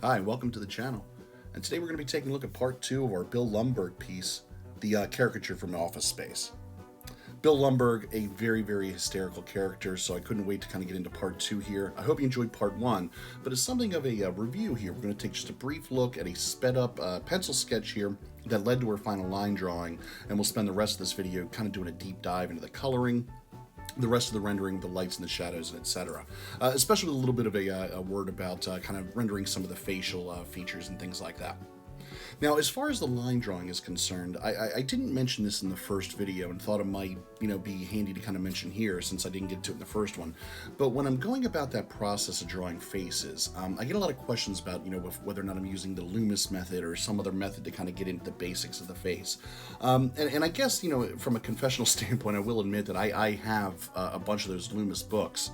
Hi, welcome to the channel. And today we're going to be taking a look at part 2 of our Bill Lumbergh piece, the caricature from Office Space. Bill Lumbergh, a very, very hysterical character, so I couldn't wait to kind of get into part 2 here. I hope you enjoyed part 1, but as something of a review here, we're going to take just a brief look at a sped up pencil sketch here that led to our final line drawing, and we'll spend the rest of this video kind of doing a deep dive into the coloring, the rest of the rendering, the lights and the shadows, and etc. Especially with a little bit of a word about kind of rendering some of the facial features and things like that. Now, as far as the line drawing is concerned, I didn't mention this in the first video and thought it might, be handy to kind of mention here since I didn't get to it in the first one. But when I'm going about that process of drawing faces, I get a lot of questions about, whether or not I'm using the Lumbergh method or some other method to kind of get into the basics of the face. And I guess, from a confessional standpoint, I will admit that I have a bunch of those Lumbergh books.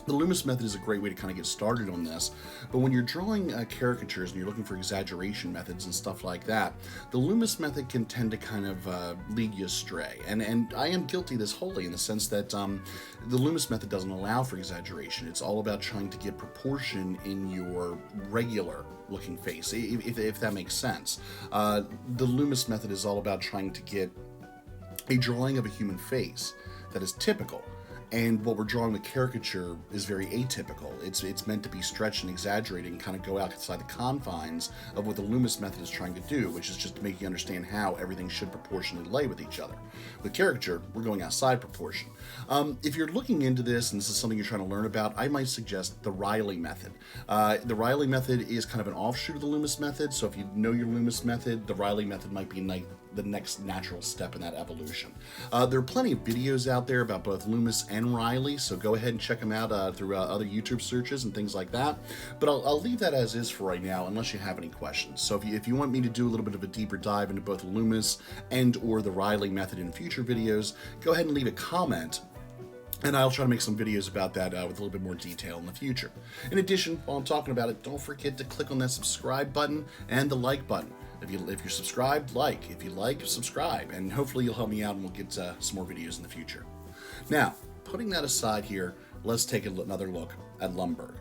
The Lumbergh method is a great way to kind of get started on this, but when you're drawing caricatures and you're looking for exaggeration methods and stuff like that, the Lumbergh method can tend to kind of lead you astray. And I am guilty of this wholly in the sense that the Lumbergh method doesn't allow for exaggeration. It's all about trying to get proportion in your regular looking face, if that makes sense. The Lumbergh method is all about trying to get a drawing of a human face that is typical. And what we're drawing with caricature is very atypical. It's meant to be stretched and exaggerated and kind of go outside the confines of what the Lumbergh method is trying to do, which is just to make you understand how everything should proportionally lay with each other. With caricature, we're going outside proportion. If you're looking into this and this is something you're trying to learn about, I might suggest the Reilly Method. The Reilly Method is kind of an offshoot of the Lumbergh method, so if you know your Lumbergh method, the Reilly Method might be the next natural step in that evolution. There are plenty of videos out there about both Lumbergh and Reilly, so go ahead and check them out through other YouTube searches and things like that. But I'll leave that as is for right now, unless you have any questions. So if you want me to do a little bit of a deeper dive into both Lumbergh and or the Reilly method in future videos, go ahead and leave a comment, and I'll try to make some videos about that with a little bit more detail in the future. In addition, while I'm talking about it, don't forget to click on that subscribe button and the like button. If you're subscribed, like. If you like, subscribe. And hopefully you'll help me out and we'll get some more videos in the future. Now, putting that aside here, let's take another look at Lumbergh.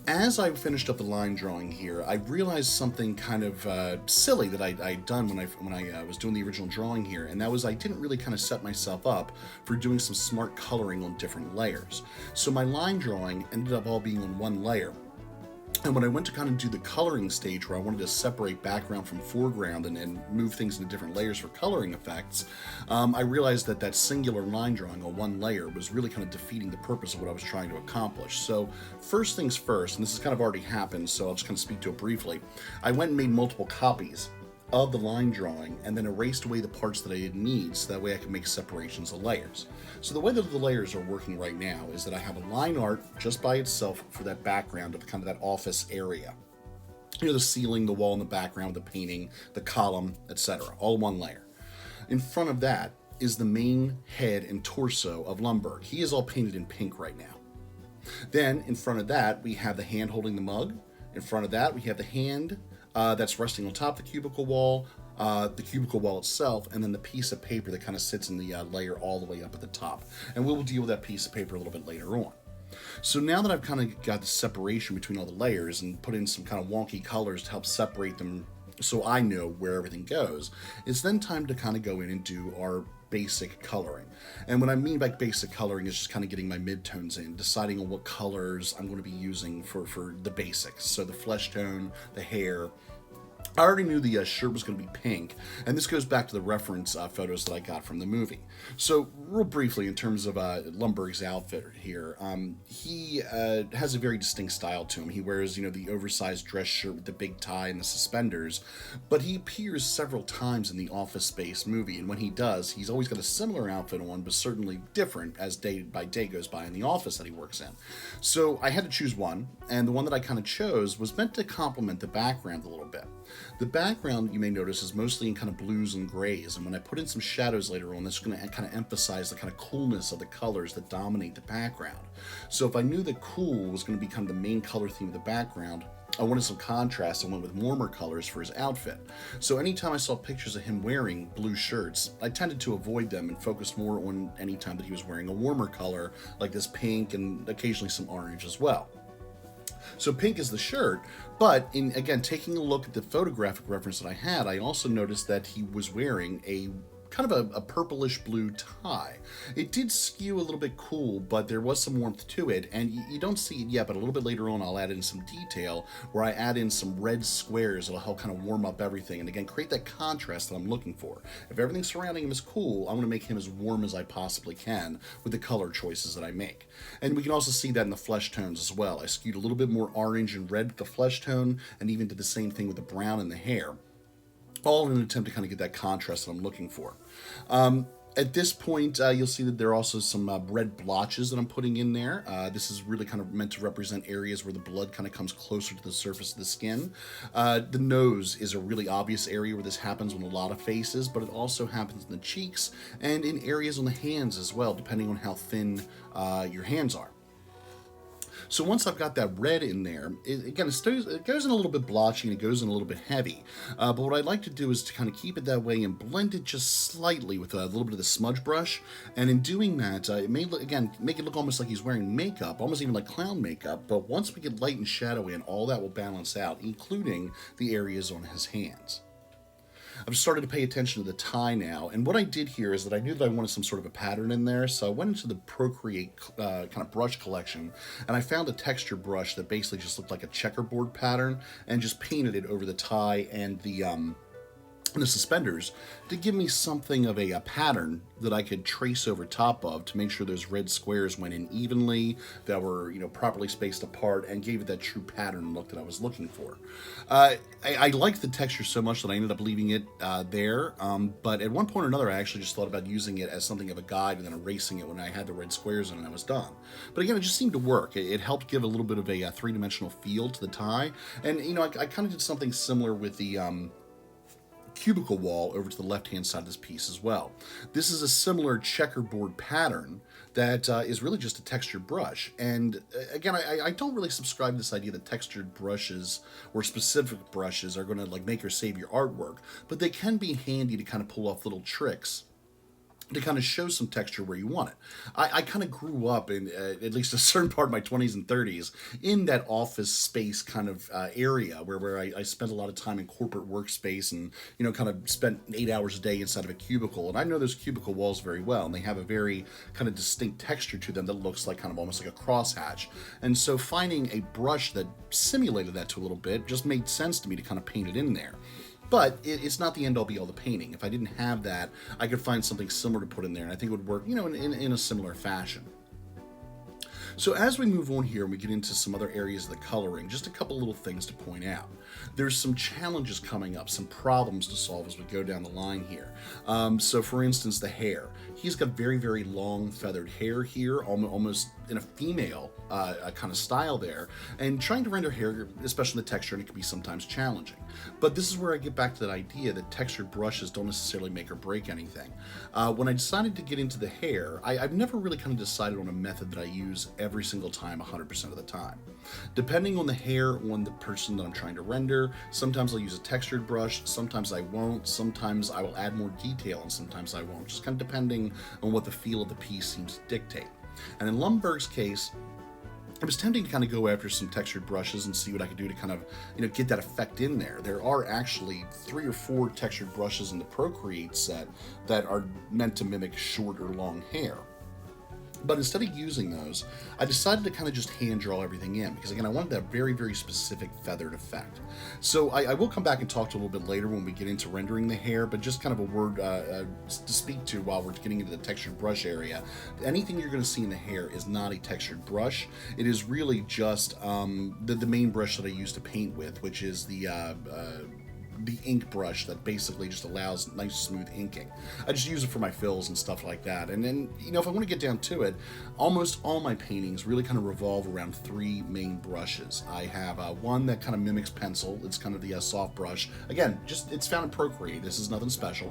As I finished up the line drawing here, I realized something kind of silly that I'd done when I was doing the original drawing here, and that was I didn't really kind of set myself up for doing some smart coloring on different layers. So my line drawing ended up all being on one layer. And when I went to kind of do the coloring stage where I wanted to separate background from foreground and move things into different layers for coloring effects, I realized that that singular line drawing on one layer was really kind of defeating the purpose of what I was trying to accomplish. So first things first, and this has kind of already happened, so I'll just kind of speak to it briefly, I went and made multiple copies of the line drawing and then erased away the parts that I didn't need so that way I could make separations of layers. So the way that the layers are working right now is that I have a line art just by itself for that background of kind of that office area. The ceiling, the wall in the background, the painting, the column, etc. All one layer. In front of that is the main head and torso of Lumbergh. He is all painted in pink right now. Then in front of that we have the hand holding the mug. In front of that we have the hand that's resting on top of the cubicle wall itself, and then the piece of paper that kind of sits in the layer all the way up at the top. And we will deal with that piece of paper a little bit later on. So now that I've kind of got the separation between all the layers and put in some kind of wonky colors to help separate them so I know where everything goes, it's then time to kind of go in and do our basic coloring. And what I mean by basic coloring is just kind of getting my midtones in, deciding on what colors I'm going to be using for the basics. So the flesh tone, the hair. I already knew the shirt was going to be pink, and this goes back to the reference photos that I got from the movie. So real briefly, in terms of Lumbergh's outfit here, he has a very distinct style to him. He wears, the oversized dress shirt with the big tie and the suspenders, but he appears several times in the Office Space movie, and when he does, he's always got a similar outfit on, but certainly different as day by day goes by in the office that he works in. So I had to choose one, and the one that I kind of chose was meant to complement the background a little bit. The background, you may notice, is mostly in kind of blues and grays, and when I put in some shadows later on, that's going to kind of emphasize the kind of coolness of the colors that dominate the background. So if I knew that cool was going to become the main color theme of the background, I wanted some contrast and went with warmer colors for his outfit. So anytime I saw pictures of him wearing blue shirts, I tended to avoid them and focus more on any time that he was wearing a warmer color, like this pink and occasionally some orange as well. So pink is the shirt, but in again taking a look at the photographic reference that I had, I also noticed that he was wearing a kind of a purplish blue tie. It did skew a little bit cool, but there was some warmth to it, and you don't see it yet, but a little bit later on I'll add in some detail where I add in some red squares that'll help kind of warm up everything, and again create that contrast that I'm looking for. If everything surrounding him is cool, I want to make him as warm as I possibly can with the color choices that I make. And we can also see that in the flesh tones as well. I skewed a little bit more orange and red with the flesh tone, and even did the same thing with the brown in the hair, all in an attempt to kind of get that contrast that I'm looking for. At this point, you'll see that there are also some red blotches that I'm putting in there. This is really kind of meant to represent areas where the blood kind of comes closer to the surface of the skin. The nose is a really obvious area where this happens on a lot of faces, but it also happens in the cheeks and in areas on the hands as well, depending on how thin your hands are. So once I've got that red in there, it goes in a little bit blotchy and it goes in a little bit heavy. But what I'd like to do is to kind of keep it that way and blend it just slightly with a little bit of the smudge brush. And in doing that, it may look, again, make it look almost like he's wearing makeup, almost even like clown makeup. But once we get light and shadow in, all that will balance out, including the areas on his hands. I've started to pay attention to the tie now, and what I did here is that I knew that I wanted some sort of a pattern in there, so I went into the Procreate kind of brush collection, and I found a texture brush that basically just looked like a checkerboard pattern, and just painted it over the tie and the suspenders to give me something of a pattern that I could trace over top of to make sure those red squares went in evenly, that were, properly spaced apart, and gave it that true pattern look that I was looking for. I liked the texture so much that I ended up leaving it there, but at one point or another I actually just thought about using it as something of a guide and then erasing it when I had the red squares in and I was done. But again, it just seemed to work. It helped give a little bit of a three-dimensional feel to the tie, and I kind of did something similar with the Cubicle Wall over to the left-hand side of this piece as well. This is a similar checkerboard pattern that is really just a textured brush. And again, I don't really subscribe to this idea that textured brushes or specific brushes are going to like make or save your artwork, but they can be handy to kind of pull off little tricks to kind of show some texture where you want it. I kind of grew up in, at least a certain part of my 20s and 30s, in that office space kind of area where I spent a lot of time in corporate workspace and, kind of spent 8 hours a day inside of a cubicle. And I know those cubicle walls very well, and they have a very kind of distinct texture to them that looks like kind of almost like a crosshatch. And so finding a brush that simulated that to a little bit just made sense to me to kind of paint it in there. But it's not the end-all be-all the painting. If I didn't have that, I could find something similar to put in there, and I think it would work, in a similar fashion. So as we move on here and we get into some other areas of the coloring, just a couple little things to point out. There's some challenges coming up, some problems to solve as we go down the line here. So for instance, the hair. He's got very, very long feathered hair here, almost in a female kind of style there. And trying to render hair, especially the texture, and it can be sometimes challenging. But this is where I get back to that idea that textured brushes don't necessarily make or break anything. When I decided to get into the hair, I've never really kind of decided on a method that I use every single time, 100% of the time. Depending on the hair on the person that I'm trying to render, sometimes I'll use a textured brush, sometimes I won't, sometimes I will add more detail, and sometimes I won't, just kind of depending on what the feel of the piece seems to dictate. And in Lumbergh's case, I was tempting to kind of go after some textured brushes and see what I could do to kind of, get that effect in there. There are actually 3 or 4 textured brushes in the Procreate set that are meant to mimic short or long hair. But instead of using those, I decided to kind of just hand draw everything in because, again, I wanted that very, very specific feathered effect. So I will come back and talk to a little bit later when we get into rendering the hair, but just kind of a word to speak to while we're getting into the textured brush area. Anything you're going to see in the hair is not a textured brush. It is really just the main brush that I use to paint with, which is the ink brush that basically just allows nice smooth inking. I just use it for my fills and stuff like that. And then, if I want to get down to it, almost all my paintings really kind of revolve around 3 main brushes. I have one that kind of mimics pencil. It's kind of the soft brush. Again, it's found in Procreate. This is nothing special.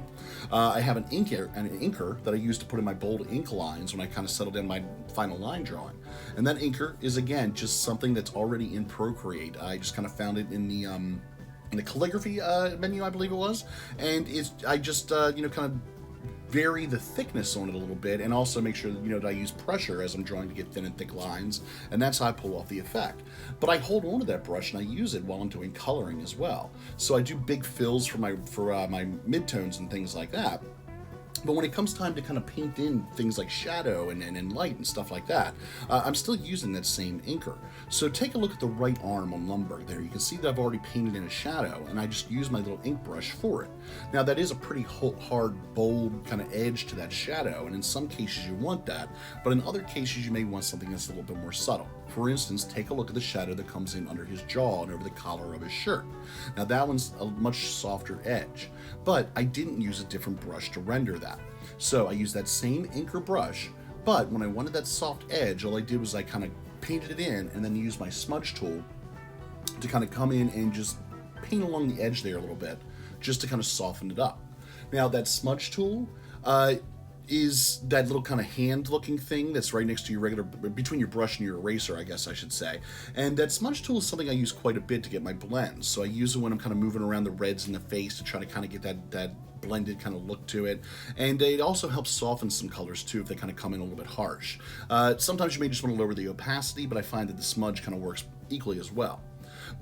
I have an inker that I use to put in my bold ink lines when I kind of settle down my final line drawing. And that inker is, again, just something that's already in Procreate. I just kind of found it in the calligraphy menu, I believe it was, and I just kind of vary the thickness on it a little bit, and also make sure that, that I use pressure as I'm drawing to get thin and thick lines, and that's how I pull off the effect. But I hold on to that brush and I use it while I'm doing coloring as well. So I do big fills for my midtones and things like that. But when it comes time to kind of paint in things like shadow and light and stuff like that, I'm still using that same inker. So take a look at the right arm on Lumbergh there. You can see that I've already painted in a shadow, and I just use my little ink brush for it. Now that is a pretty hard, bold kind of edge to that shadow, and in some cases you want that, but in other cases you may want something that's a little bit more subtle. For instance, take a look at the shadow that comes in under his jaw and over the collar of his shirt. Now that one's a much softer edge, but I didn't use a different brush to render that. So I used that same inker brush, but when I wanted that soft edge, all I did was I kind of painted it in and then used my smudge tool to kind of come in and just paint along the edge there a little bit, just to kind of soften it up. Now that smudge tool, is that little kind of hand-looking thing that's right next to your regular, between your brush and your eraser, I guess I should say. And that smudge tool is something I use quite a bit to get my blends. So I use it when I'm kind of moving around the reds in the face to try to kind of get that blended kind of look to it. And it also helps soften some colors too if they kind of come in a little bit harsh. Sometimes you may just want to lower the opacity, but I find that the smudge kind of works equally as well.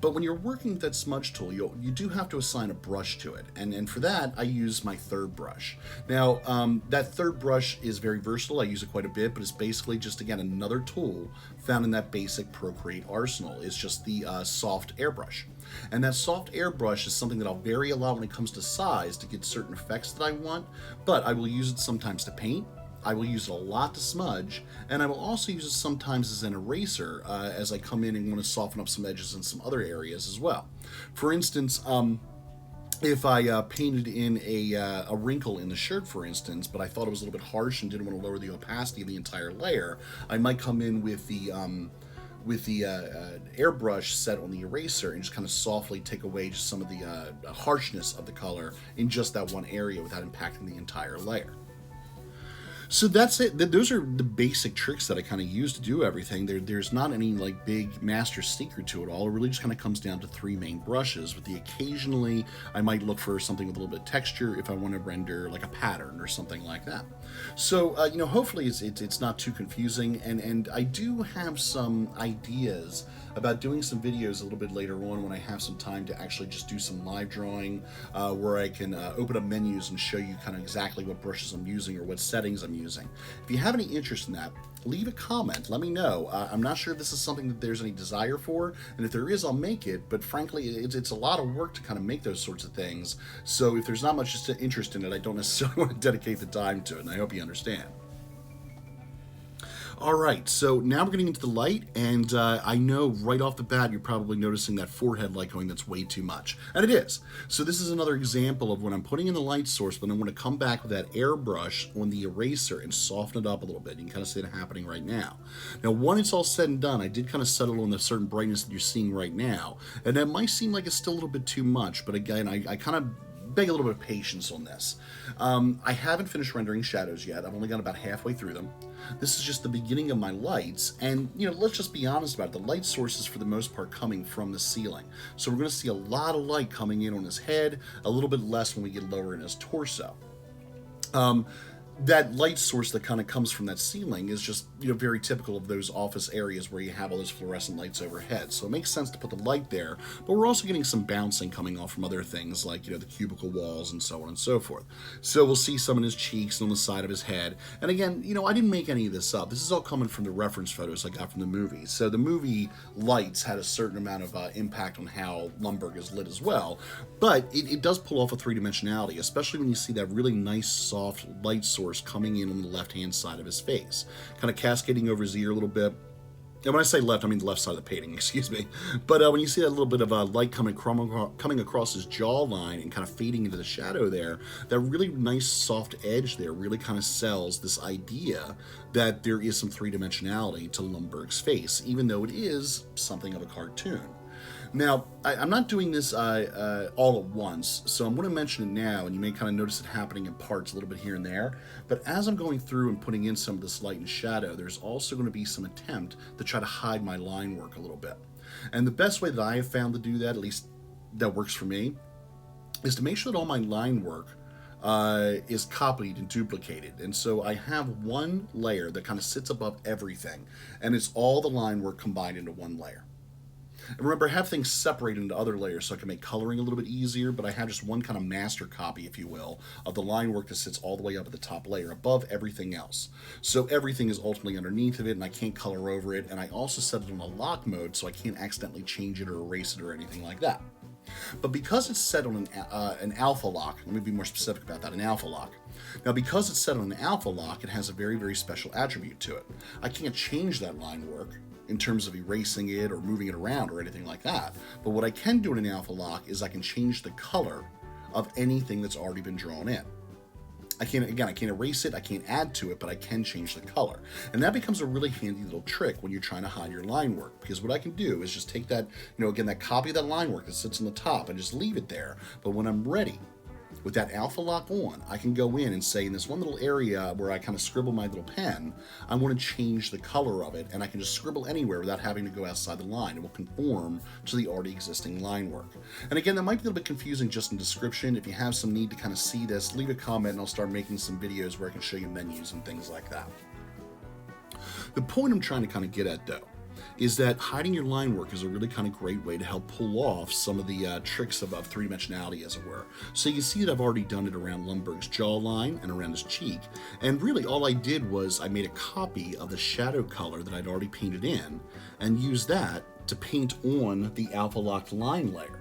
But when you're working with that smudge tool, you do have to assign a brush to it. And for that, I use my third brush. Now, that third brush is very versatile. I use it quite a bit, but it's basically just, again, another tool found in that basic Procreate arsenal. It's just the soft airbrush. And that soft airbrush is something that I'll vary a lot when it comes to size to get certain effects that I want, but I will use it sometimes to paint. I will use it a lot to smudge, and I will also use it sometimes as an eraser as I come in and want to soften up some edges in some other areas as well. For instance, if I painted in a wrinkle in the shirt, for instance, but I thought it was a little bit harsh and didn't want to lower the opacity of the entire layer, I might come in with the airbrush set on the eraser and just kind of softly take away just some of the harshness of the color in just that one area without impacting the entire layer. So that's it. Those are the basic tricks that I kind of use to do everything. There's not any like big master secret to it all. It really just kind of comes down to three main brushes. With the occasionally, I might look for something with a little bit of texture if I want to render like a pattern or something like that. So hopefully it's not too confusing. And I do have some ideas about doing some videos a little bit later on when I have some time to actually just do some live drawing, where I can open up menus and show you kind of exactly what brushes I'm using or what settings I'm using. If you have any interest in that, leave a comment. Let me know. I'm not sure if this is something that there's any desire for, and if there is, I'll make it, but frankly, it's a lot of work to kind of make those sorts of things, so if there's not much interest in it, I don't necessarily want to dedicate the time to it, and I hope you understand. Alright, so now we're getting into the light, and I know right off the bat you're probably noticing that forehead light going that's way too much. And it is. So this is another example of when I'm putting in the light source, but I'm going to come back with that airbrush on the eraser and soften it up a little bit. You can kind of see it happening right now. Now, when it's all said and done, I did kind of settle on the certain brightness that you're seeing right now, and that might seem like it's still a little bit too much, but again, I kind of beg a little bit of patience on this. I haven't finished rendering shadows yet. I've only got about halfway through them. This is just the beginning of my lights, and let's just be honest about it. The light source is for the most part coming from the ceiling. So we're going to see a lot of light coming in on his head, a little bit less when we get lower in his torso. That light source that kind of comes from that ceiling is just, very typical of those office areas where you have all those fluorescent lights overhead. So it makes sense to put the light there, but we're also getting some bouncing coming off from other things like, the cubicle walls and so on and so forth. So we'll see some in his cheeks and on the side of his head. And again, I didn't make any of this up. This is all coming from the reference photos I got from the movie. So the movie lights had a certain amount of impact on how Lumbergh is lit as well, but it does pull off a three-dimensionality, especially when you see that really nice, soft light source coming in on the left-hand side of his face, kind of cascading over his ear a little bit. And when I say left, I mean the left side of the painting, excuse me. But when you see that little bit of light coming across his jawline and kind of fading into the shadow there, that really nice soft edge there really kind of sells this idea that there is some three-dimensionality to Lumbergh's face, even though it is something of a cartoon. Now, I'm not doing this all at once, so I'm going to mention it now, and you may kind of notice it happening in parts a little bit here and there, but as I'm going through and putting in some of this light and shadow, there's also going to be some attempt to try to hide my line work a little bit. And the best way that I have found to do that, at least that works for me, is to make sure that all my line work is copied and duplicated. And so I have one layer that kind of sits above everything, and it's all the line work combined into one layer. And remember, I have things separated into other layers so I can make coloring a little bit easier, but I have just one kind of master copy, if you will, of the line work that sits all the way up at the top layer above everything else. So everything is ultimately underneath of it, and I can't color over it, and I also set it on a lock mode so I can't accidentally change it or erase it or anything like that. But because it's set on an alpha lock, let me be more specific about that, an alpha lock. Now, because it's set on an alpha lock, it has a very, very special attribute to it. I can't change that line work in terms of erasing it or moving it around or anything like that. But what I can do in an alpha lock is I can change the color of anything that's already been drawn in. I can't erase it, I can't add to it, but I can change the color. And that becomes a really handy little trick when you're trying to hide your line work, because what I can do is just take that, again, that copy of that line work that sits on the top and just leave it there. But when I'm ready, with that alpha lock on, I can go in and say in this one little area where I kind of scribble my little pen, I want to change the color of it, and I can just scribble anywhere without having to go outside the line. It will conform to the already existing line work. And again, that might be a little bit confusing just in description. If you have some need to kind of see this, leave a comment and I'll start making some videos where I can show you menus and things like that. The point I'm trying to kind of get at, though, is that hiding your line work is a really kind of great way to help pull off some of the tricks of three-dimensionality, as it were. So you can see that I've already done it around Lumbergh's jawline and around his cheek. And really all I did was I made a copy of the shadow color that I'd already painted in and used that to paint on the alpha locked line layer.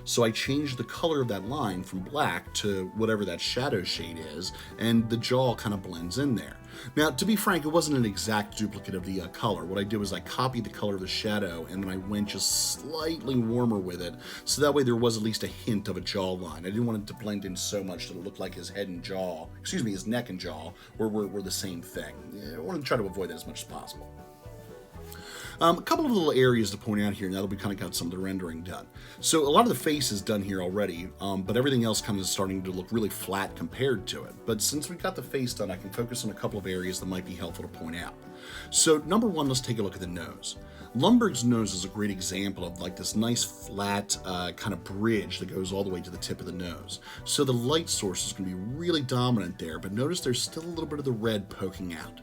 So I changed the color of that line from black to whatever that shadow shade is, and the jaw kind of blends in there. Now, to be frank, it wasn't an exact duplicate of the color. What I did was I copied the color of the shadow, and then I went just slightly warmer with it, so that way there was at least a hint of a jawline. I didn't want it to blend in so much that it looked like his head and jaw, his neck and jaw were the same thing. I wanted to try to avoid that as much as possible. A couple of little areas to point out here now that we kind of got some of the rendering done. So a lot of the face is done here already, but everything else kind of is starting to look really flat compared to it. But since we got the face done, I can focus on a couple of areas that might be helpful to point out. So number one, let's take a look at the nose. Lumbergh's nose is a great example of like this nice flat kind of bridge that goes all the way to the tip of the nose. So the light source is going to be really dominant there, but notice there's still a little bit of the red poking out.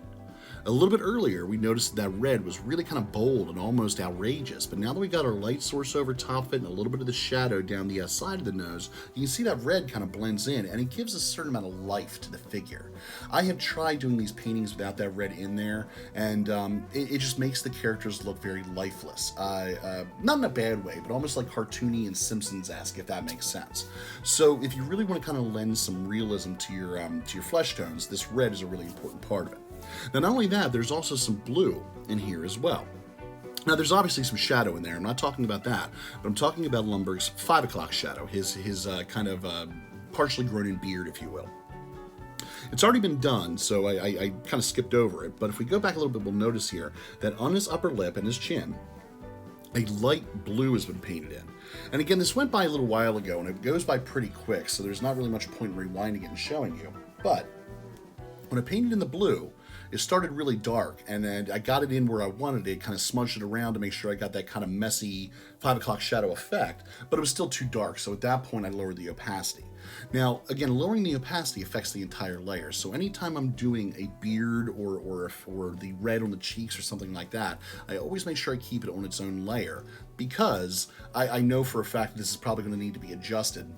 A little bit earlier, we noticed that red was really kind of bold and almost outrageous, but now that we got our light source over top of it and a little bit of the shadow down the side of the nose, you can see that red kind of blends in, and it gives a certain amount of life to the figure. I have tried doing these paintings without that red in there, and it just makes the characters look very lifeless. Not in a bad way, but almost like cartoony and Simpsons-esque, if that makes sense. So if you really want to kind of lend some realism to your flesh tones, this red is a really important part of it. Now, not only that, there's also some blue in here as well. Now, there's obviously some shadow in there. I'm not talking about that, but I'm talking about Lumbergh's 5 o'clock shadow, his kind of partially grown in beard, if you will. It's already been done, so I kind of skipped over it, but if we go back a little bit, we'll notice here that on his upper lip and his chin, a light blue has been painted in. And again, this went by a little while ago, and it goes by pretty quick, so there's not really much point in rewinding it and showing you. But when I painted in the blue, it started really dark, and then I got it in where I wanted it, kind of smudged it around to make sure I got that kind of messy 5 o'clock shadow effect, but it was still too dark, so at that point I lowered the opacity. Now, again, lowering the opacity affects the entire layer, so anytime I'm doing a beard or the red on the cheeks or something like that, I always make sure I keep it on its own layer, because I know for a fact this is probably going to need to be adjusted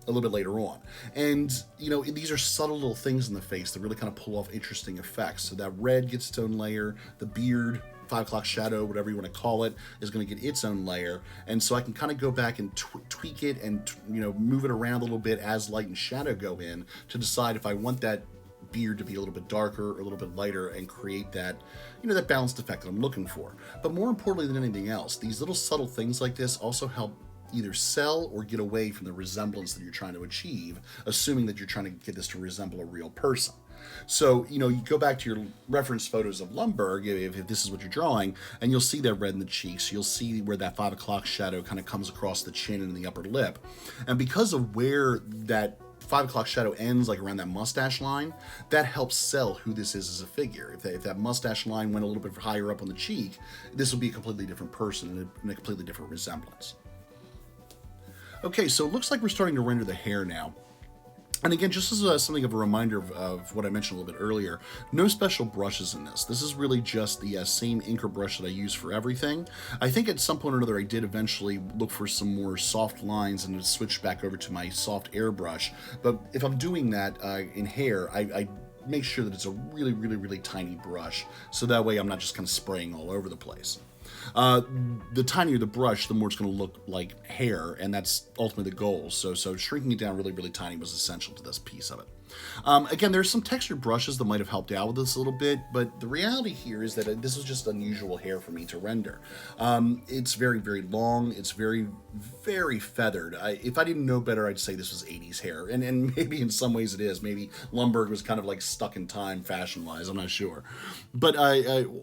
a little bit later on. And, these are subtle little things in the face that really kind of pull off interesting effects. So that red gets its own layer, the beard, 5 o'clock shadow, whatever you want to call it, is going to get its own layer. And so I can kind of go back and tweak it and, move it around a little bit as light and shadow go in to decide if I want that beard to be a little bit darker or a little bit lighter and create that, that balanced effect that I'm looking for. But more importantly than anything else, these little subtle things like this also help either sell or get away from the resemblance that you're trying to achieve, assuming that you're trying to get this to resemble a real person. So, you go back to your reference photos of Lumbergh, if this is what you're drawing, and you'll see that red in the cheeks. You'll see where that 5 o'clock shadow kind of comes across the chin and the upper lip. And because of where that 5 o'clock shadow ends, like around that mustache line, that helps sell who this is as a figure. If that mustache line went a little bit higher up on the cheek, this would be a completely different person and a completely different resemblance. Okay, so it looks like we're starting to render the hair now. And again, just as something of a reminder of what I mentioned a little bit earlier, no special brushes in this. This is really just the same inker brush that I use for everything. I think at some point or another I did eventually look for some more soft lines and switch back over to my soft airbrush. But if I'm doing that in hair, I make sure that it's a really, really, really tiny brush, so that way I'm not just kind of spraying all over the place. The tinier the brush, the more it's going to look like hair, and that's ultimately the goal. So shrinking it down really, really tiny was essential to this piece of it. Again, there's some textured brushes that might have helped out with this a little bit, but the reality here is that this was just unusual hair for me to render. It's very, very long. It's very, very feathered. If I didn't know better, I'd say this was 80s hair, and maybe in some ways it is. Maybe Lumbergh was kind of like stuck in time fashion-wise. I'm not sure. But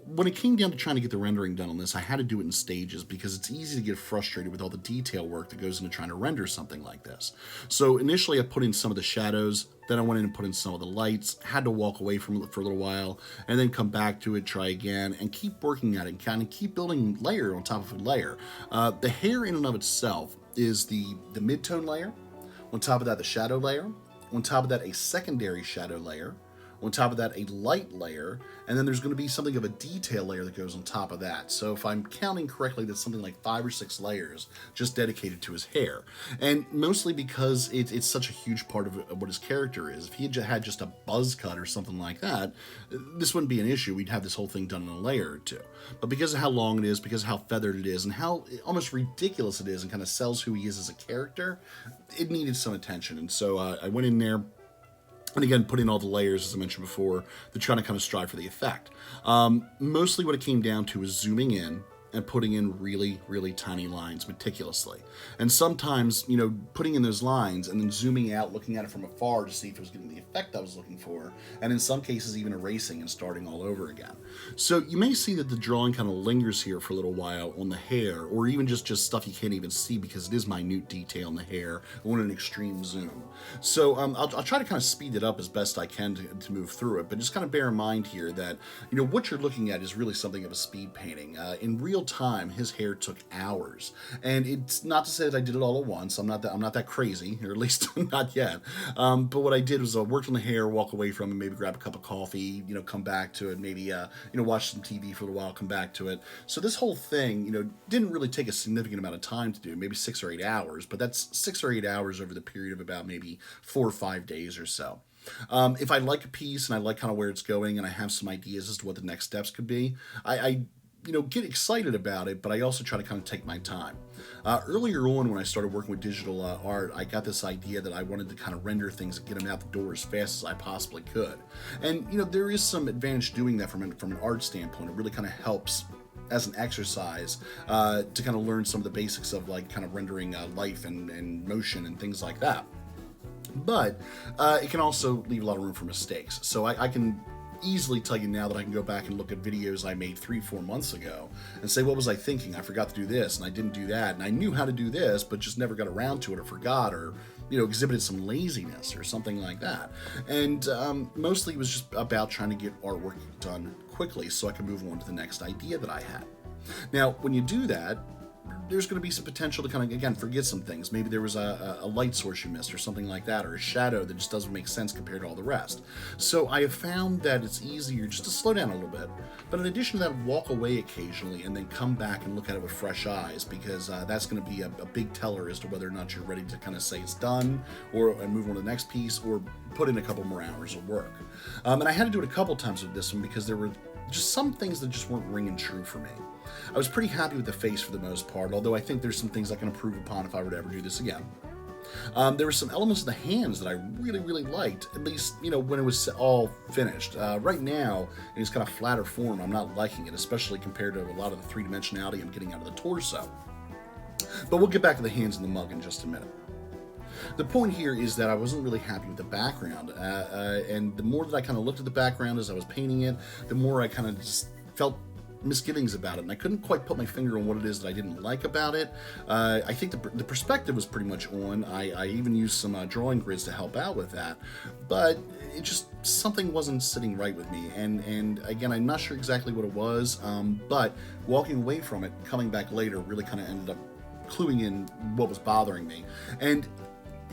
when it came down to trying to get the rendering done on this, I had to do it in stages because it's easy to get frustrated with all the detail work that goes into trying to render something like this. So initially I put in some of the shadows, then I went in and put in some of the lights, had to walk away from it for a little while, and then come back to it, try again, and keep working at it, and kind of keep building layer on top of a layer. The hair in and of itself is the mid-tone layer, on top of that the shadow layer, on top of that a secondary shadow layer, on top of that a light layer, and then there's going to be something of a detail layer that goes on top of that. So if I'm counting correctly, that's something like 5 or 6 layers just dedicated to his hair. And mostly because it's such a huge part of what his character is. If he had just a buzz cut or something like that, this wouldn't be an issue. We'd have this whole thing done in a layer or two. But because of how long it is, because of how feathered it is, and how almost ridiculous it is and kind of sells who he is as a character, it needed some attention. And so I went in there, and again, put in all the layers, as I mentioned before, to try to kind of strive for the effect. Mostly what it came down to is zooming in and putting in really, really tiny lines meticulously. And sometimes, you know, putting in those lines and then zooming out, looking at it from afar to see if it was getting the effect I was looking for, and in some cases even erasing and starting all over again. So you may see that the drawing kind of lingers here for a little while on the hair, or even just stuff you can't even see because it is minute detail in the hair on an extreme zoom. So I'll try to kind of speed it up as best I can to move through it, but just kind of bear in mind here that, you know, what you're looking at is really something of a speed painting. In real time, his hair took hours, and it's not to say that I did it all at once. I'm not that crazy, or at least not yet. But what I did was worked on the hair, walk away from it, maybe grab a cup of coffee, you know, come back to it, maybe you know, watch some TV for a while, come back to it. So this whole thing, you know, didn't really take a significant amount of time to do, maybe 6 or 8 hours, but that's 6 or 8 hours over the period of about maybe 4 or 5 days or so. If I like a piece and I like kind of where it's going and I have some ideas as to what the next steps could be, I you know, get excited about it, but I also try to kind of take my time. Earlier on, when I started working with digital art, I got this idea that I wanted to kind of render things and get them out the door as fast as I possibly could. And, you know, there is some advantage doing that from an art standpoint. It really kind of helps as an exercise to kind of learn some of the basics of like kind of rendering life and motion and things like that. But it can also leave a lot of room for mistakes. So I can easily tell you now that I can go back and look at videos I made 3-4 months ago and say, what was I thinking? I forgot to do this and I didn't do that, and I knew how to do this but just never got around to it, or forgot, or, you know, exhibited some laziness or something like that. And mostly it was just about trying to get artwork done quickly so I could move on to the next idea that I had. Now, when you do that, there's going to be some potential to kind of, again, forget some things. Maybe there was a light source you missed or something like that, or a shadow that just doesn't make sense compared to all the rest. So I have found that it's easier just to slow down a little bit, but in addition to that, walk away occasionally and then come back and look at it with fresh eyes, because that's going to be a big teller as to whether or not you're ready to kind of say it's done, or move on to the next piece, or put in a couple more hours of work. And I had to do it a couple times with this one because there were just some things that just weren't ringing true for me. I was pretty happy with the face for the most part, although I think there's some things I can improve upon if I were to ever do this again. There were some elements of the hands that I really, really liked, at least, you know, when it was all finished. Right now, in its kind of flatter form, I'm not liking it, especially compared to a lot of the three-dimensionality I'm getting out of the torso. But we'll get back to the hands and the mug in just a minute. The point here is that I wasn't really happy with the background, and the more that I kind of looked at the background as I was painting it, the more I kind of just felt misgivings about it, and I couldn't quite put my finger on what it is that I didn't like about it. I think the perspective was pretty much on. I even used some drawing grids to help out with that, but it just, something wasn't sitting right with me, and again, I'm not sure exactly what it was, but walking away from it, coming back later, really kind of ended up cluing in what was bothering me. And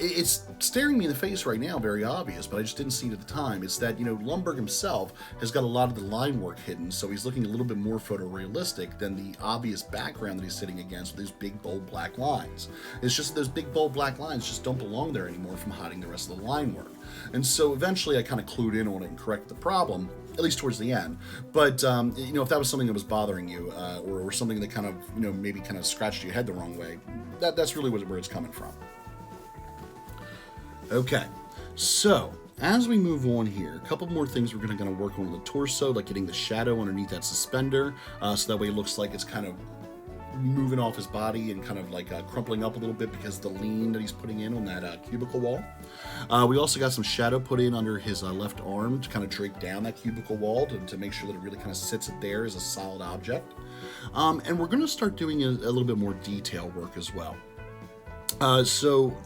it's staring me in the face right now, very obvious, but I just didn't see it at the time. It's that, Lumbergh himself has got a lot of the line work hidden, so he's looking a little bit more photorealistic than the obvious background that he's sitting against with these big, bold black lines. It's just that those big, bold black lines just don't belong there anymore from hiding the rest of the line work. And so eventually I kind of clued in on it and corrected the problem, at least towards the end. But, if that was something that was bothering you, or something that kind of, maybe kind of scratched your head the wrong way, that's really where it's coming from. Okay, so as we move on here, a couple more things we're going to work on the torso, like getting the shadow underneath that suspender, so that way it looks like it's kind of moving off his body and kind of like crumpling up a little bit because of the lean that he's putting in on that cubicle wall. We also got some shadow put in under his left arm to kind of drape down that cubicle wall to make sure that it really kind of sits it there as a solid object. And we're going to start doing a little bit more detail work as well. So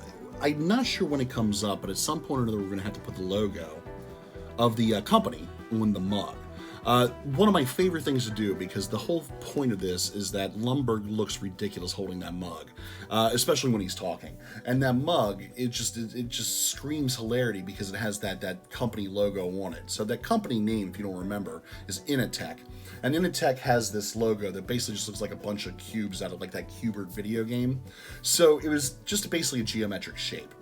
I'm not sure when it comes up, but at some point or another we're going to have to put the logo of the company on the mug. One of my favorite things to do, because the whole point of this is that Lumbergh looks ridiculous holding that mug, especially when he's talking. And that mug, it just screams hilarity because it has that company logo on it. So that company name, if you don't remember, is Initech. And Initech has this logo that basically just looks like a bunch of cubes out of like that Cubert video game. So it was just basically a geometric shape.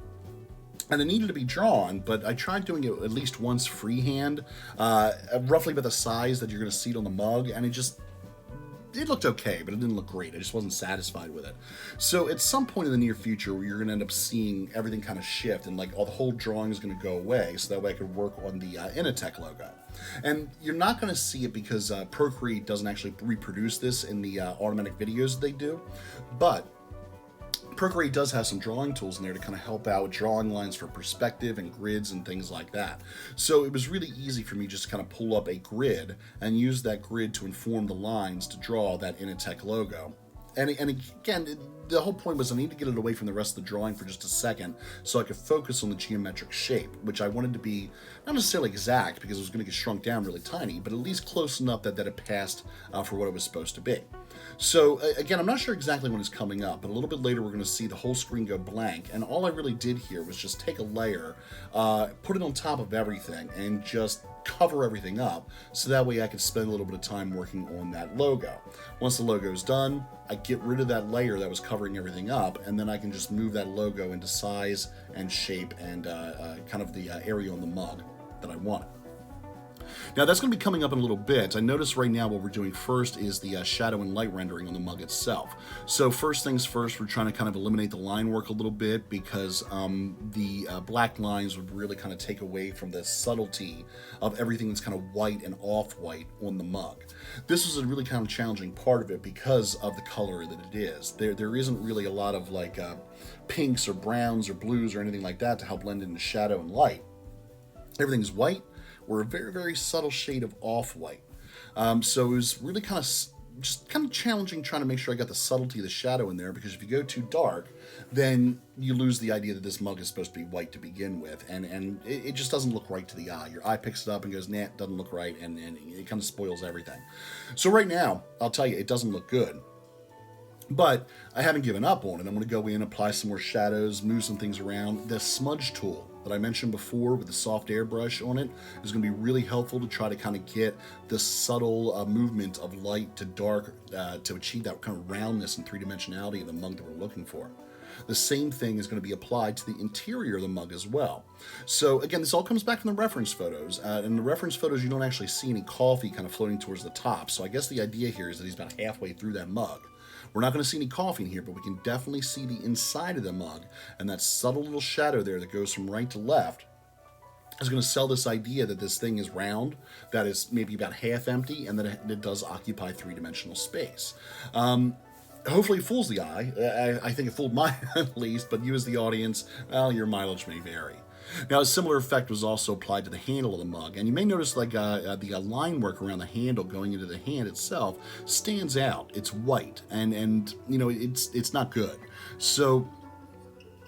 And it needed to be drawn, but I tried doing it at least once freehand, roughly about the size that you're going to see it on the mug, and it looked okay, but it didn't look great. I just wasn't satisfied with it. So at some point in the near future, you're going to end up seeing everything kind of shift, and like the whole drawing is going to go away, so that way I could work on the Initech logo. And you're not going to see it because Procreate doesn't actually reproduce this in the automatic videos that they do, but Procreate does have some drawing tools in there to kind of help out with drawing lines for perspective and grids and things like that. So it was really easy for me just to kind of pull up a grid and use that grid to inform the lines to draw that Initech logo. And again, the whole point was I need to get it away from the rest of the drawing for just a second so I could focus on the geometric shape, which I wanted to be not necessarily exact because it was going to get shrunk down really tiny, but at least close enough that it passed for what it was supposed to be. So again, I'm not sure exactly when it's coming up, but a little bit later we're going to see the whole screen go blank, and all I really did here was just take a layer, put it on top of everything, and just cover everything up so that way I could spend a little bit of time working on that logo. Once the logo is done, I get rid of that layer that was covering everything up, and then I can just move that logo into size and shape and kind of the area on the mug that I want. Now that's going to be coming up in a little bit. I notice right now what we're doing first is the shadow and light rendering on the mug itself. So first things first, we're trying to kind of eliminate the line work a little bit because the black lines would really kind of take away from the subtlety of everything that's kind of white and off-white on the mug. This was a really kind of challenging part of it because of the color that it is. There isn't really a lot of like pinks or browns or blues or anything like that to help blend in the shadow and light. Everything's white or a very, very subtle shade of off-white. So it was really kind of challenging trying to make sure I got the subtlety of the shadow in there, because if you go too dark, then you lose the idea that this mug is supposed to be white to begin with, and it just doesn't look right to the eye. Your eye picks it up and goes, nah, it doesn't look right, and it kind of spoils everything. So right now, I'll tell you, it doesn't look good. But I haven't given up on it. I'm going to go in, apply some more shadows, move some things around. The Smudge Tool that I mentioned before with the soft airbrush on it is going to be really helpful to try to kind of get the subtle movement of light to dark to achieve that kind of roundness and three-dimensionality of the mug that we're looking for. The same thing is going to be applied to the interior of the mug as well. So again, this all comes back from the reference photos. In the reference photos, you don't actually see any coffee kind of floating towards the top. So I guess the idea here is that he's about halfway through that mug. We're not going to see any coffee in here, but we can definitely see the inside of the mug, and that subtle little shadow there that goes from right to left is going to sell this idea that this thing is round, that is maybe about half empty, and that it does occupy three-dimensional space. Hopefully it fools the eye. I think it fooled mine at least, but you as the audience, well, your mileage may vary. Now, a similar effect was also applied to the handle of the mug, and you may notice like the line work around the handle going into the hand itself stands out. It's white, and you know, it's not good. So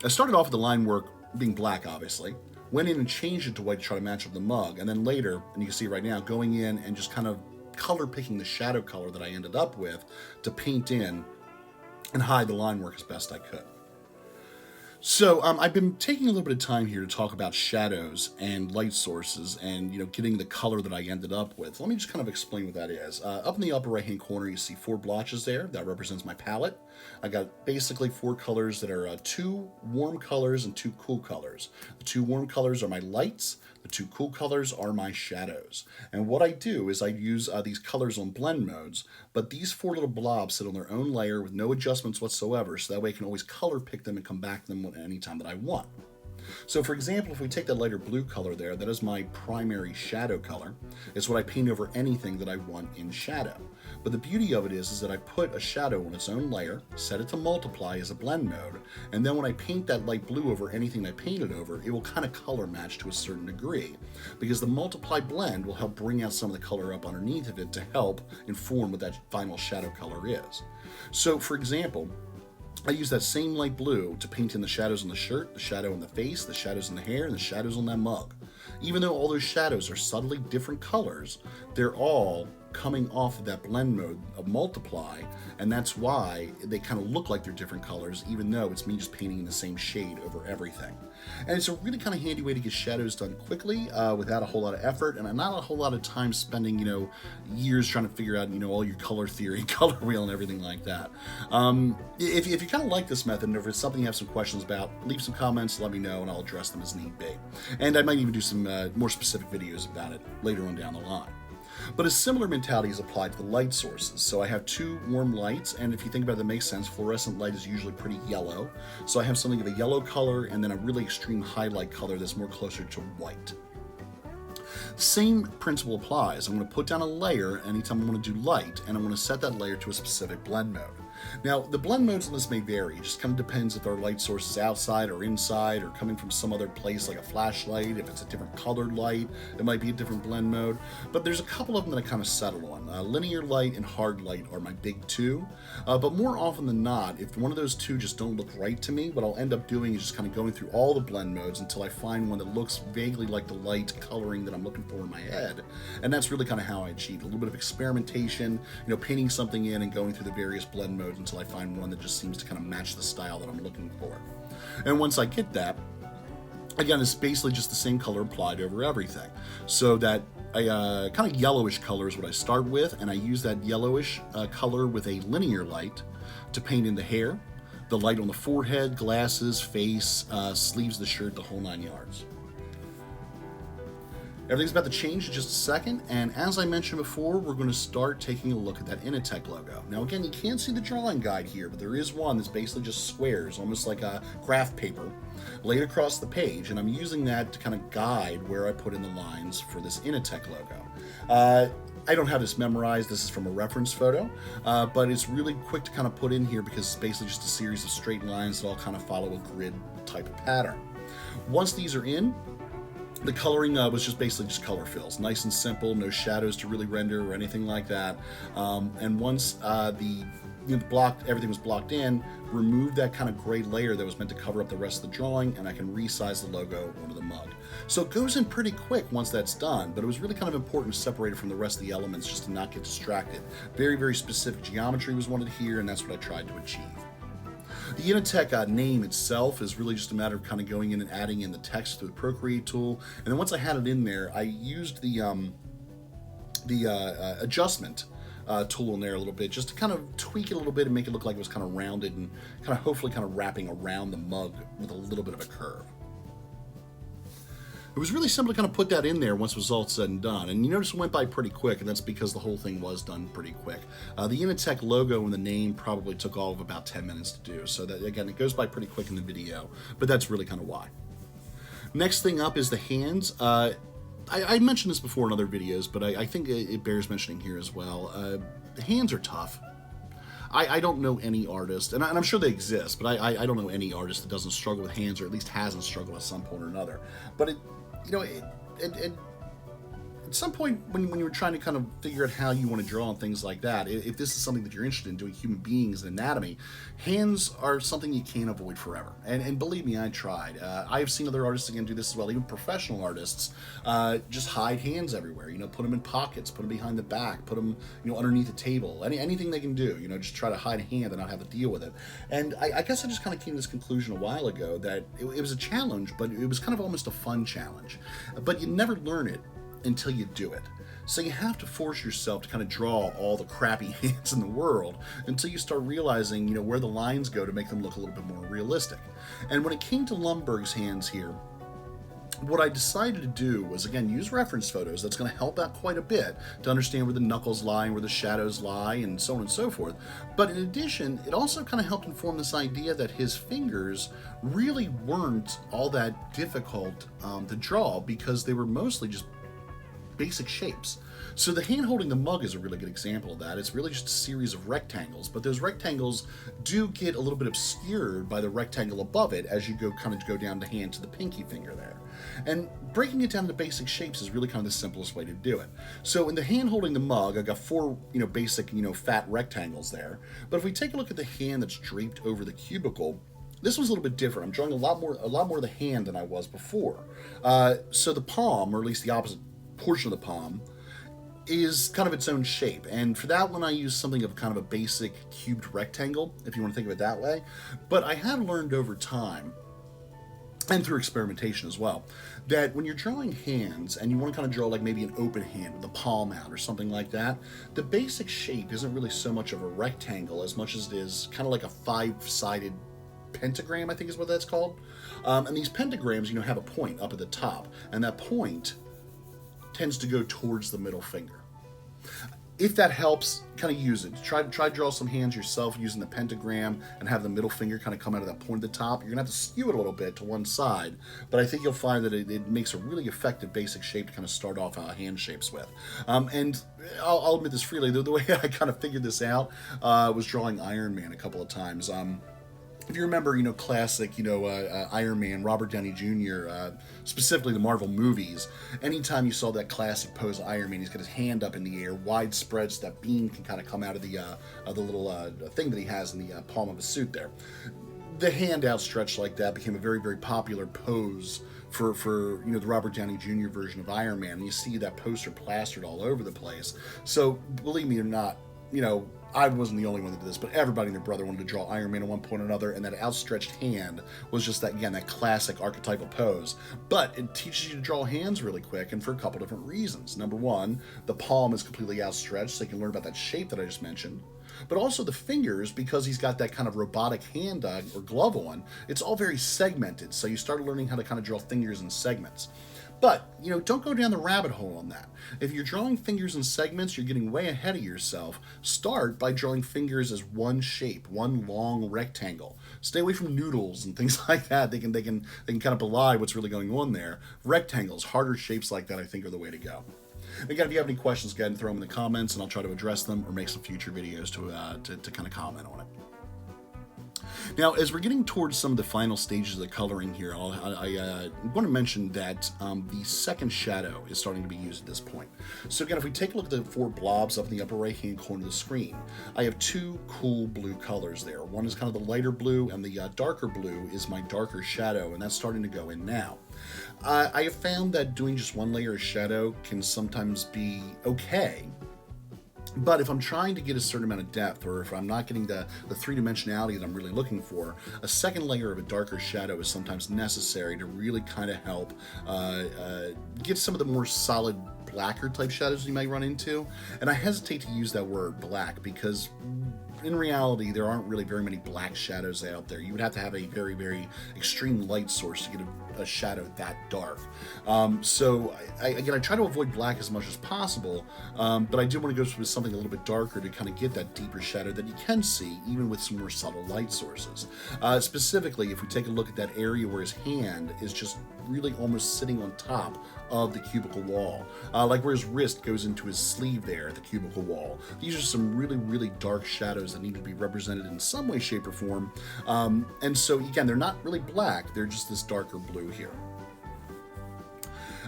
I started off with the line work being black, obviously, went in and changed it to white to try to match up the mug, and then later, and you can see right now, going in and just kind of color picking the shadow color that I ended up with to paint in and hide the line work as best I could. So I've been taking a little bit of time here to talk about shadows and light sources and, getting the color that I ended up with. Let me just kind of explain what that is. Up in the upper right-hand corner, you see 4 blotches there. That represents my palette. I got basically 4 colors that are 2 warm colors and 2 cool colors. The 2 warm colors are my lights. The 2 cool colors are my shadows. And what I do is I use these colors on blend modes, but these 4 little blobs sit on their own layer with no adjustments whatsoever, so that way I can always color pick them and come back to them anytime that I want. So for example, if we take that lighter blue color there, that is my primary shadow color. It's what I paint over anything that I want in shadow. But the beauty of it is that I put a shadow on its own layer, set it to multiply as a blend mode, and then when I paint that light blue over anything I painted over, it will kind of color match to a certain degree, because the multiply blend will help bring out some of the color up underneath of it to help inform what that final shadow color is. So for example, I use that same light blue to paint in the shadows on the shirt, the shadow on the face, the shadows in the hair, and the shadows on that mug. Even though all those shadows are subtly different colors, they're all coming off of that blend mode of multiply, and that's why they kind of look like they're different colors, even though it's me just painting in the same shade over everything. And it's a really kind of handy way to get shadows done quickly without a whole lot of effort, and not a whole lot of time spending, years trying to figure out, all your color theory, color wheel, and everything like that. If you kind of like this method, and if it's something you have some questions about, leave some comments, let me know, and I'll address them as need be. And I might even do some more specific videos about it later on down the line. But a similar mentality is applied to the light sources. So I have 2 warm lights, and if you think about it, that makes sense. Fluorescent light is usually pretty yellow. So I have something of a yellow color and then a really extreme highlight color that's more closer to white. Same principle applies. I'm going to put down a layer anytime I want to do light, and I'm going to set that layer to a specific blend mode. Now, the blend modes on this may vary. It just kind of depends if our light source is outside or inside or coming from some other place like a flashlight. If it's a different colored light, it might be a different blend mode. But there's a couple of them that I kind of settle on. Linear light and hard light are my big 2. But more often than not, if one of those 2 just don't look right to me, what I'll end up doing is just kind of going through all the blend modes until I find one that looks vaguely like the light coloring that I'm looking for in my head. And that's really kind of how I achieve a little bit of experimentation, painting something in and going through the various blend modes until I find one that just seems to kind of match the style that I'm looking for. And once I get that, again, it's basically just the same color applied over everything. So that kind of yellowish color is what I start with, and I use that yellowish color with a linear light to paint in the hair, the light on the forehead, glasses, face, sleeves of the shirt, the whole 9 yards. Everything's about to change in just a second, and as I mentioned before, we're going to start taking a look at that Initech logo. Now again, you can't see the drawing guide here, but there is one that's basically just squares, almost like a graph paper, laid across the page, and I'm using that to kind of guide where I put in the lines for this Initech logo. I don't have this memorized, this is from a reference photo, but it's really quick to kind of put in here because it's basically just a series of straight lines that all kind of follow a grid type of pattern. Once these are in, the coloring was just basically just color fills, nice and simple, no shadows to really render or anything like that. And once everything was blocked in, remove that kind of gray layer that was meant to cover up the rest of the drawing, and I can resize the logo onto the mug. So it goes in pretty quick once that's done, but it was really kind of important to separate it from the rest of the elements just to not get distracted. Very, very specific geometry was wanted here, and that's what I tried to achieve. The Initech name itself is really just a matter of kind of going in and adding in the text through the Procreate tool, and then once I had it in there, I used the adjustment tool in there a little bit just to kind of tweak it a little bit and make it look like it was kind of rounded and kind of hopefully kind of wrapping around the mug with a little bit of a curve. It was really simple to kind of put that in there once it was all said and done. And you notice it went by pretty quick, and that's because the whole thing was done pretty quick. The Initech logo and the name probably took all of about 10 minutes to do. So that, again, it goes by pretty quick in the video, but that's really kind of why. Next thing up is the hands. I mentioned this before in other videos, but I think it bears mentioning here as well. The hands are tough. I don't know any artist, and I'm sure they exist, but I don't know any artist that doesn't struggle with hands, or at least hasn't struggled at some point or another. But it's at some point when you were trying to kind of figure out how you want to draw and things like that, if this is something that you're interested in, doing human beings and anatomy, hands are something you can't avoid forever. And believe me, I tried. I have seen other artists, again, do this as well, even professional artists, just hide hands everywhere, put them in pockets, put them behind the back, put them, underneath a table, anything they can do, just try to hide a hand and not have to deal with it. And I guess I just kind of came to this conclusion a while ago that it was a challenge, but it was kind of almost a fun challenge. But you never learn it until you do it. So you have to force yourself to kind of draw all the crappy hands in the world until you start realizing, where the lines go to make them look a little bit more realistic. And when it came to Lumbergh's hands here, what I decided to do was, again, use reference photos. That's going to help out quite a bit to understand where the knuckles lie and where the shadows lie and so on and so forth. But in addition, it also kind of helped inform this idea that his fingers really weren't all that difficult to draw, because they were mostly just basic shapes. So the hand holding the mug is a really good example of that. It's really just a series of rectangles, but those rectangles do get a little bit obscured by the rectangle above it as you go down the hand to the pinky finger there. And breaking it down to basic shapes is really kind of the simplest way to do it. So in the hand holding the mug, I've got four, basic, fat rectangles there. But if we take a look at the hand that's draped over the cubicle, this was a little bit different. I'm drawing a lot more of the hand than I was before. So the palm, or at least the opposite portion of the palm, is kind of its own shape. And for that one, I use something of kind of a basic cubed rectangle, if you want to think of it that way. But I have learned over time, and through experimentation as well, that when you're drawing hands and you want to kind of draw like maybe an open hand with a palm out or something like that, the basic shape isn't really so much of a rectangle as much as it is kind of like a five-sided pentagram, I think is what that's called. And these pentagrams, have a point up at the top, and that point tends to go towards the middle finger. If that helps, kind of use it. Try to draw some hands yourself using the pentagram and have the middle finger kind of come out of that point at the top. You're going to have to skew it a little bit to one side, but I think you'll find that it makes a really effective basic shape to kind of start off hand shapes with. And I'll admit this freely, the way I kind of figured this out was drawing Iron Man a couple of times. If you remember, classic, Iron Man, Robert Downey Jr., specifically the Marvel movies, anytime you saw that classic pose of Iron Man, he's got his hand up in the air, widespread, so that beam can kind of come out of the little thing that he has in the palm of his suit there. The hand outstretched like that became a very, very popular pose for the Robert Downey Jr. version of Iron Man, and you see that poster plastered all over the place. So, believe me or not, I wasn't the only one that did this, but everybody and their brother wanted to draw Iron Man at one point or another, and that outstretched hand was just that, again, that classic archetypal pose. But it teaches you to draw hands really quick, and for a couple different reasons. Number one, the palm is completely outstretched, so you can learn about that shape that I just mentioned. But also the fingers, because he's got that kind of robotic hand or glove on, it's all very segmented, so you start learning how to kind of draw fingers in segments. But, don't go down the rabbit hole on that. If you're drawing fingers in segments, you're getting way ahead of yourself. Start by drawing fingers as one shape, one long rectangle. Stay away from noodles and things like that. They can kind of belie what's really going on there. Rectangles, harder shapes like that, I think, are the way to go. Again, if you have any questions, go ahead and throw them in the comments, and I'll try to address them or make some future videos to kind of comment on it. Now, as we're getting towards some of the final stages of the coloring here, I want to mention that the second shadow is starting to be used at this point. So again, if we take a look at the four blobs up in the upper right-hand corner of the screen, I have two cool blue colors there. One is kind of the lighter blue, and the darker blue is my darker shadow, and that's starting to go in now. I have found that doing just one layer of shadow can sometimes be okay. But if I'm trying to get a certain amount of depth, or if I'm not getting the three-dimensionality that I'm really looking for, a second layer of a darker shadow is sometimes necessary to really kind of help get some of the more solid blacker type shadows you might run into. And I hesitate to use that word black because in reality, there aren't really very many black shadows out there. You would have to have a very, very extreme light source to get a shadow that dark. So I try to avoid black as much as possible, but I do want to go with something a little bit darker to kind of get that deeper shadow that you can see even with some more subtle light sources. Specifically, if we take a look at that area where his hand is just really almost sitting on top of the cubicle wall, like where his wrist goes into his sleeve there at the cubicle wall. These are some really, really dark shadows that need to be represented in some way, shape, or form. And so again, they're not really black, they're just this darker blue here.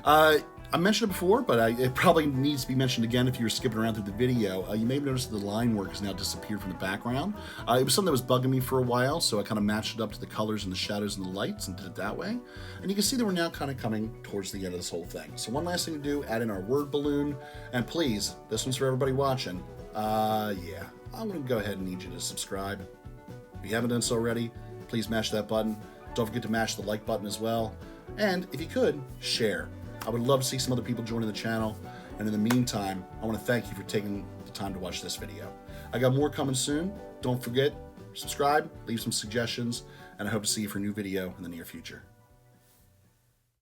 I I mentioned it before, but it probably needs to be mentioned again if you were skipping around through the video. You may have noticed that the line work has now disappeared from the background. It was something that was bugging me for a while, so I kind of matched it up to the colors and the shadows and the lights and did it that way. And you can see that we're now kind of coming towards the end of this whole thing. So one last thing to do, add in our word balloon. And please, this one's for everybody watching. Yeah, I'm going to go ahead and need you to subscribe. If you haven't done so already, please mash that button. Don't forget to mash the like button as well. And if you could, share. I would love to see some other people joining the channel. And in the meantime, I want to thank you for taking the time to watch this video. I got more coming soon. Don't forget, subscribe, leave some suggestions, and I hope to see you for a new video in the near future.